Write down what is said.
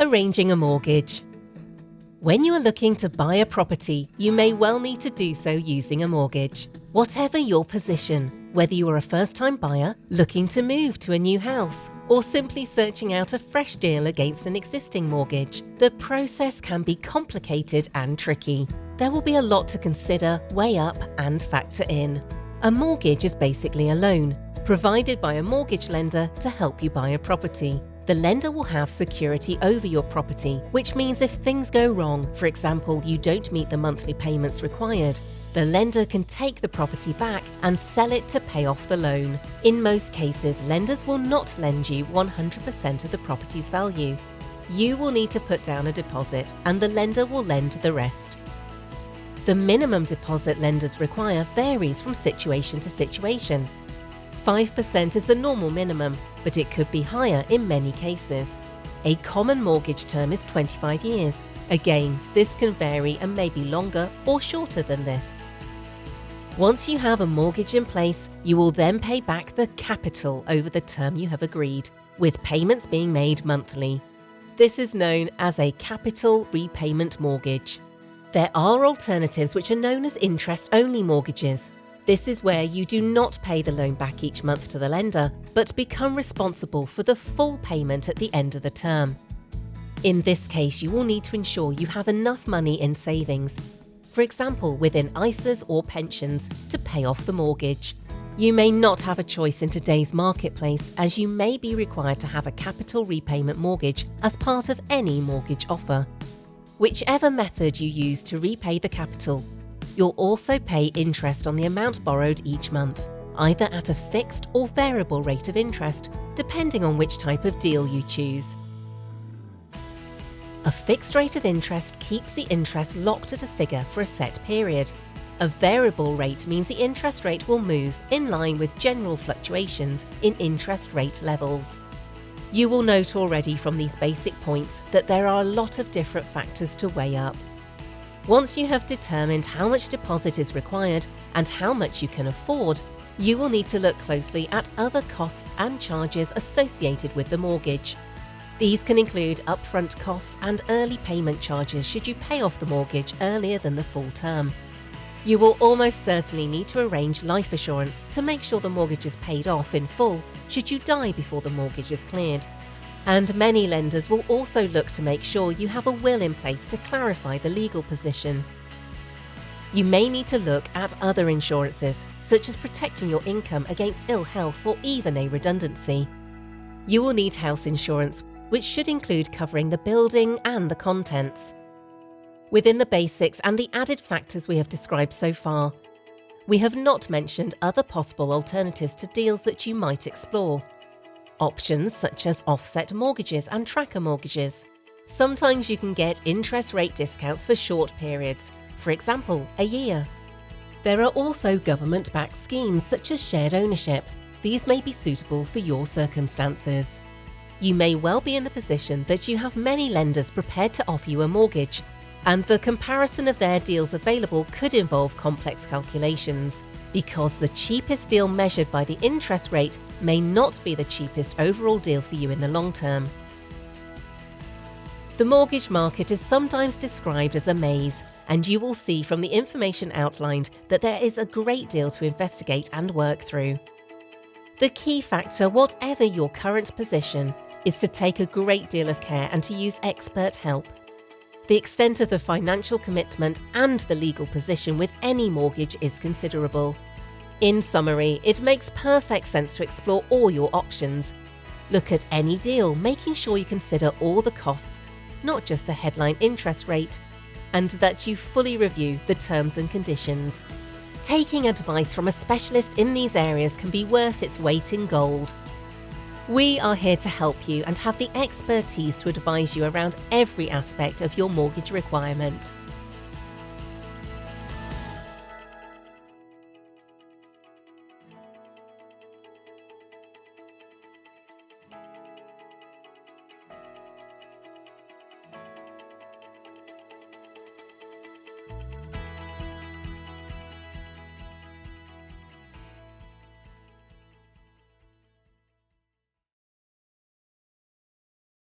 Arranging a mortgage. When you are looking to buy a property, you may well need to do so using a mortgage. Whatever your position, whether you are a first-time buyer, looking to move to a new house, or simply searching out a fresh deal against an existing mortgage, the process can be complicated and tricky. There will be a lot to consider, weigh up, and factor in. A mortgage is basically a loan, provided by a mortgage lender to help you buy a property. The lender will have security over your property, which means if things go wrong, for example, you don't meet the monthly payments required, the lender can take the property back and sell it to pay off the loan. In most cases, lenders will not lend you 100% of the property's value. You will need to put down a deposit and the lender will lend the rest. The minimum deposit lenders require varies from situation to situation. 5% is the normal minimum, but it could be higher in many cases. A common mortgage term is 25 years. Again, this can vary and may be longer or shorter than this. Once you have a mortgage in place, you will then pay back the capital over the term you have agreed, with payments being made monthly. This is known as a capital repayment mortgage. There are alternatives which are known as interest-only mortgages. This is where you do not pay the loan back each month to the lender, but become responsible for the full payment at the end of the term. In this case, you will need to ensure you have enough money in savings, for example within ISAs or pensions, to pay off the mortgage. You may not have a choice in today's marketplace, as you may be required to have a capital repayment mortgage as part of any mortgage offer. Whichever method you use to repay the capital, you'll also pay interest on the amount borrowed each month, either at a fixed or variable rate of interest, depending on which type of deal you choose. A fixed rate of interest keeps the interest locked at a figure for a set period. A variable rate means the interest rate will move in line with general fluctuations in interest rate levels. You will note already from these basic points that there are a lot of different factors to weigh up. Once you have determined how much deposit is required and how much you can afford, you will need to look closely at other costs and charges associated with the mortgage. These can include upfront costs and early payment charges should you pay off the mortgage earlier than the full term. You will almost certainly need to arrange life assurance to make sure the mortgage is paid off in full should you die before the mortgage is cleared. And many lenders will also look to make sure you have a will in place to clarify the legal position. You may need to look at other insurances, such as protecting your income against ill health or even a redundancy. You will need house insurance, which should include covering the building and the contents. Within the basics and the added factors we have described so far, we have not mentioned other possible alternatives to deals that you might explore. Options such as offset mortgages and tracker mortgages. Sometimes you can get interest rate discounts for short periods, for example, a year. There are also government-backed schemes such as shared ownership. These may be suitable for your circumstances. You may well be in the position that you have many lenders prepared to offer you a mortgage, and the comparison of their deals available could involve complex calculations, because the cheapest deal measured by the interest rate may not be the cheapest overall deal for you in the long term. The mortgage market is sometimes described as a maze, and you will see from the information outlined that there is a great deal to investigate and work through. The key factor, whatever your current position, is to take a great deal of care and to use expert help. The extent of the financial commitment and the legal position with any mortgage is considerable. In summary, it makes perfect sense to explore all your options. Look at any deal, making sure you consider all the costs, not just the headline interest rate, and that you fully review the terms and conditions. Taking advice from a specialist in these areas can be worth its weight in gold. We are here to help you and have the expertise to advise you around every aspect of your mortgage requirement.